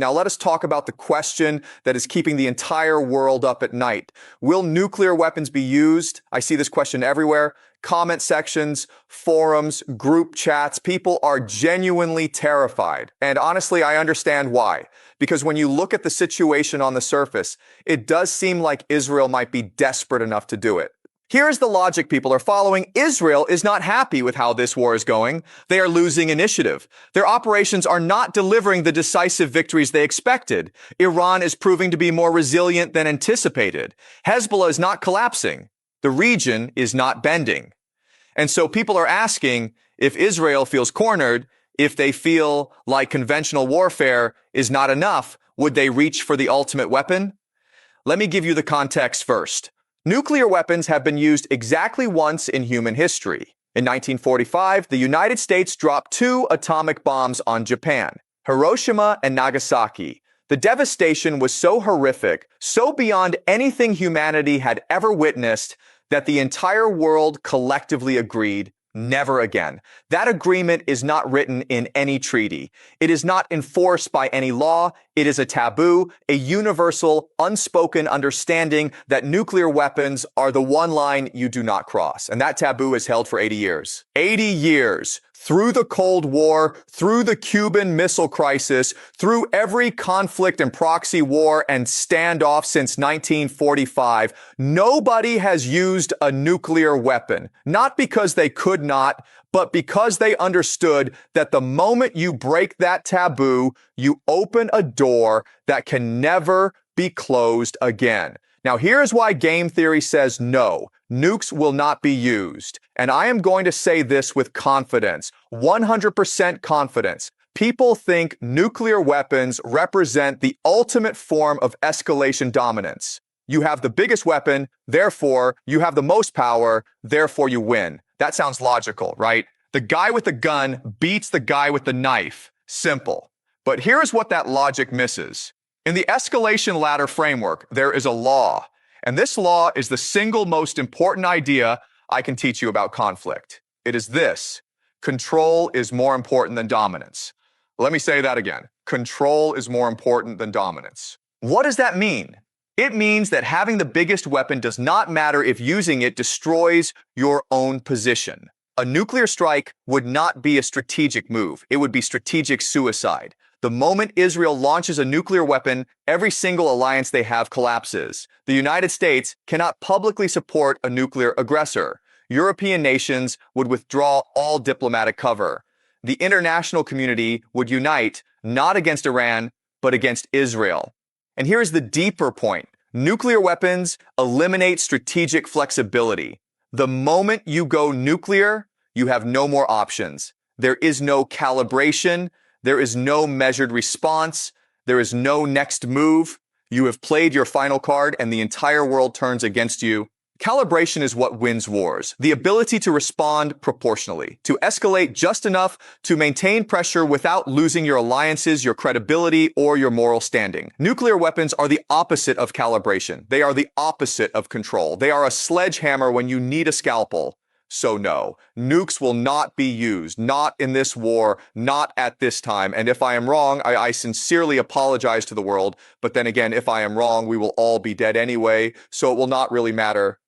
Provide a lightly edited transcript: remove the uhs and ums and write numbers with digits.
Now let us talk about the question that is keeping the entire world up at night. Will nuclear weapons be used? I see this question everywhere. Comment sections, forums, group chats. People are genuinely terrified. And honestly, I understand why. Because when you look at the situation on the surface, it does seem like Israel might be desperate enough to do it. Here's the logic people are following. Israel is not happy with how this war is going. They are losing initiative. Their operations are not delivering the decisive victories they expected. Iran is proving to be more resilient than anticipated. Hezbollah is not collapsing. The region is not bending. And so people are asking if Israel feels cornered, if they feel like conventional warfare is not enough, would they reach for the ultimate weapon? Let me give you the context first. Nuclear weapons have been used exactly once in human history. In 1945, the United States dropped 2 atomic bombs on Japan, Hiroshima and Nagasaki. The devastation was so horrific, so beyond anything humanity had ever witnessed, that the entire world collectively agreed, never again. That agreement is not written in any treaty. It is not enforced by any law. It is a taboo, a universal, unspoken understanding that nuclear weapons are the one line you do not cross. And that taboo is held for 80 years. 80 years. Through the Cold War, through the Cuban Missile Crisis, through every conflict and proxy war and standoff since 1945, nobody has used a nuclear weapon. Not because they could not, but because they understood that the moment you break that taboo, you open a door that can never be closed again. Now, here's why game theory says no. Nukes will not be used. And I am going to say this with confidence, 100% confidence. People think nuclear weapons represent the ultimate form of escalation dominance. You have the biggest weapon, therefore you have the most power, therefore you win. That sounds logical, right? The guy with the gun beats the guy with the knife. Simple. But here's what that logic misses. In the escalation ladder framework, there is a law. And this law is the single most important idea I can teach you about conflict. It is this: control is more important than dominance. Let me say that again. Control is more important than dominance. What does that mean? It means that having the biggest weapon does not matter if using it destroys your own position. A nuclear strike would not be a strategic move. It would be strategic suicide. The moment Israel launches a nuclear weapon, every single alliance they have collapses. The United States cannot publicly support a nuclear aggressor. European nations would withdraw all diplomatic cover. The international community would unite, not against Iran, but against Israel. And here's the deeper point. Nuclear weapons eliminate strategic flexibility. The moment you go nuclear, you have no more options. There is no calibration. There is no measured response. There is no next move. You have played your final card and the entire world turns against you. Calibration is what wins wars. The ability to respond proportionally, to escalate just enough to maintain pressure without losing your alliances, your credibility, or your moral standing. Nuclear weapons are the opposite of calibration. They are the opposite of control. They are a sledgehammer when you need a scalpel. So no, nukes will not be used, not in this war, not at this time. And if I am wrong, I sincerely apologize to the world. But then again, if I am wrong, we will all be dead anyway, so it will not really matter.